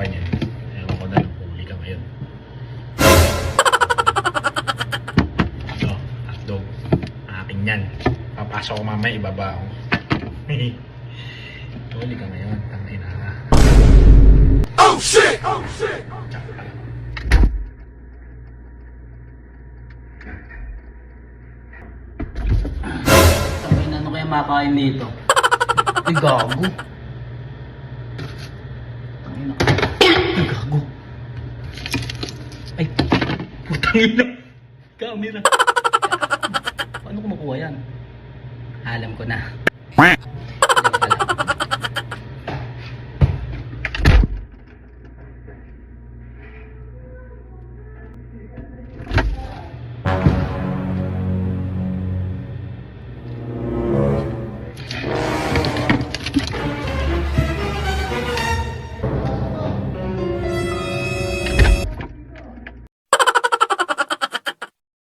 papa niya. Ewan ko na lang, huli ka ngayon. So, hotdog. Akin yan. Papasok ko mamaya, ibaba ako. Huli ka ngayon, tangina ka. Oh shit! Oh shit! Tsaka. Sabihin, ano kaya makain nito? Ay, gago. Tangina ka. Ay, gago. Ay, putang ina. Camera. Paano ko makuha yan? Alam ko na.